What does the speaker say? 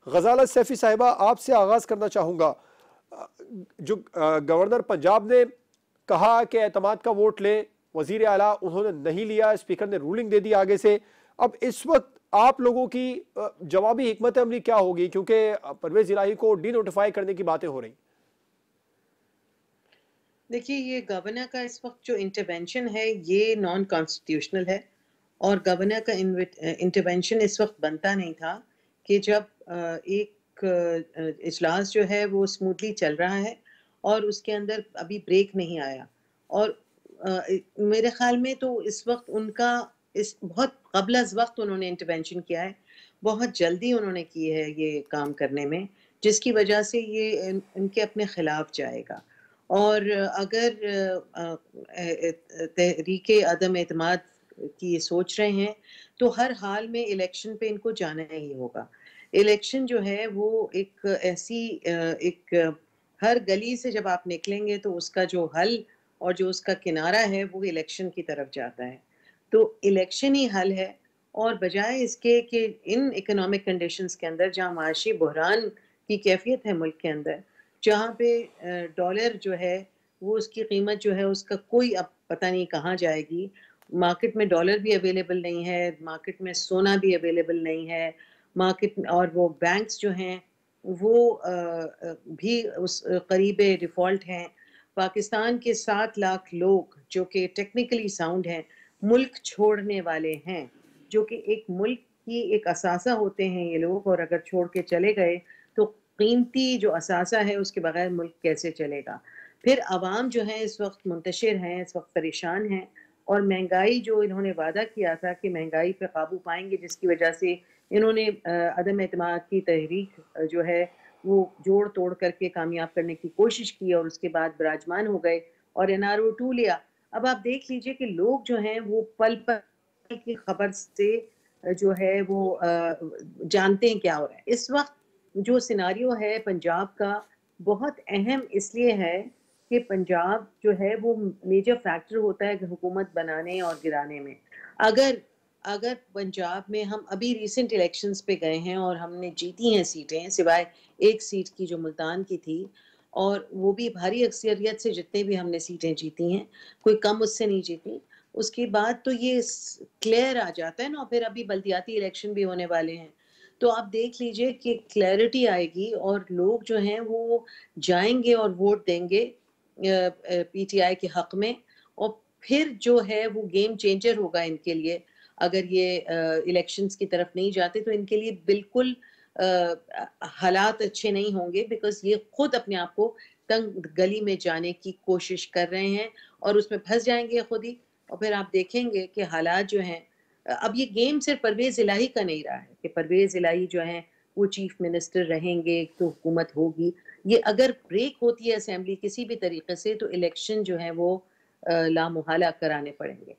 غزالہ سیفی صاحبہ، آپ سے آغاز کرنا چاہوں گا. جو گورنر پنجاب نے کہا کہ اعتماد کا ووٹ لیں، وزیر اعلیٰ انہوں نے نہیں لیا، اسپیکر نے رولنگ دے دی آگے سے. اب اس وقت آپ لوگوں کی جوابی حکمت عملی کیا ہوگی، کیونکہ پرویز الہی کو ڈی نوٹیفائی کرنے کی باتیں ہو رہی؟ دیکھیے، یہ گورنر کا اس وقت جو انٹرونشن ہے یہ نان کانسٹیٹیوشنل ہے، اور گورنر کا انٹرونشن اس وقت بنتا نہیں تھا کہ جب ایک اجلاس جو ہے وہ اسموتھلی چل رہا ہے اور اس کے اندر ابھی بریک نہیں آیا. اور میرے خیال میں تو اس وقت ان کا بہت قبل از وقت انہوں نے انٹرونشن کیا ہے، بہت جلدی انہوں نے کی ہے یہ کام کرنے میں، جس کی وجہ سے یہ ان کے اپنے خلاف جائے گا. اور اگر تحریک عدم اعتماد کی سوچ رہے ہیں تو ہر حال میں الیکشن پہ ان کو جانا ہی ہوگا. الیکشن جو ہے وہ ایک ایسی ایک ہر گلی سے جب آپ نکلیں گے تو اس کا جو حل اور جو اس کا کنارہ ہے وہ الیکشن کی طرف جاتا ہے. تو الیکشن ہی حل ہے، اور بجائے اس کے کہ ان اکنامک کنڈیشنز کے اندر جہاں معاشی بحران کی کیفیت ہے ملک کے اندر، جہاں پہ ڈالر جو ہے وہ اس کی قیمت جو ہے اس کا کوئی اب پتہ نہیں کہاں جائے گی. مارکیٹ میں ڈالر بھی اویلیبل نہیں ہے، مارکیٹ میں سونا بھی اویلیبل نہیں ہے، مارکیٹ اور وہ بینکس جو ہیں وہ بھی اس قریب ڈیفالٹ ہیں. پاکستان کے 7 لاکھ لوگ جو کہ ٹیکنیکلی ساؤنڈ ہیں، ملک چھوڑنے والے ہیں، جو کہ ایک ملک کی ایک اثاثہ ہوتے ہیں یہ لوگ، اور اگر چھوڑ کے چلے گئے تو قیمتی جو اثاثہ ہے اس کے بغیر ملک کیسے چلے گا. پھر عوام جو ہیں اس وقت منتشر ہیں، اس وقت پریشان ہیں، اور مہنگائی جو انہوں نے وعدہ کیا تھا کہ مہنگائی پہ قابو پائیں گے، جس کی وجہ سے انہوں نے عدم اعتماد کی تحریک جو ہے وہ جوڑ توڑ کر کے کامیاب کرنے کی کوشش کی، اور اس کے بعد براجمان ہو گئے اور NRO 2 لیا. اب آپ دیکھ لیجئے کہ لوگ جو ہیں وہ پل پل کی خبر سے جو ہے وہ جانتے ہیں کیا ہو رہا ہے. اس وقت جو سیناریو ہے پنجاب کا بہت اہم اس لیے ہے کہ پنجاب جو ہے وہ میجر فیکٹر ہوتا ہے حکومت بنانے اور گرانے میں. اگر پنجاب میں ہم ابھی ریسنٹ الیکشنز پہ گئے ہیں اور ہم نے جیتی ہیں سیٹیں، سوائے ایک سیٹ کی جو ملتان کی تھی، اور وہ بھی بھاری اکثریت سے جتنے بھی ہم نے سیٹیں جیتی ہیں، کوئی کم اس سے نہیں جیتی. اس کے بعد تو یہ کلیئر آ جاتا ہے نا. پھر ابھی بلدیاتی الیکشن بھی ہونے والے ہیں، تو آپ دیکھ لیجئے کہ کلیئرٹی آئے گی اور لوگ جو ہیں وہ جائیں گے اور ووٹ دیں گے PTI کے حق میں. اور پھر جو ہے وہ گیم چینجر ہوگا ان کے لیے. اگر یہ الیکشنز کی طرف نہیں جاتے تو ان کے لیے بالکل حالات اچھے نہیں ہوں گے، بیکاز یہ خود اپنے آپ کو تنگ گلی میں جانے کی کوشش کر رہے ہیں اور اس میں پھنس جائیں گے خود ہی. اور پھر آپ دیکھیں گے کہ حالات جو ہیں، اب یہ گیم صرف پرویز الہی کا نہیں رہا ہے کہ پرویز الہی جو ہیں وہ چیف منسٹر رہیں گے تو حکومت ہوگی. یہ اگر بریک ہوتی ہے اسمبلی کسی بھی طریقے سے تو الیکشن جو ہے وہ لامحالہ کرانے پڑیں گے.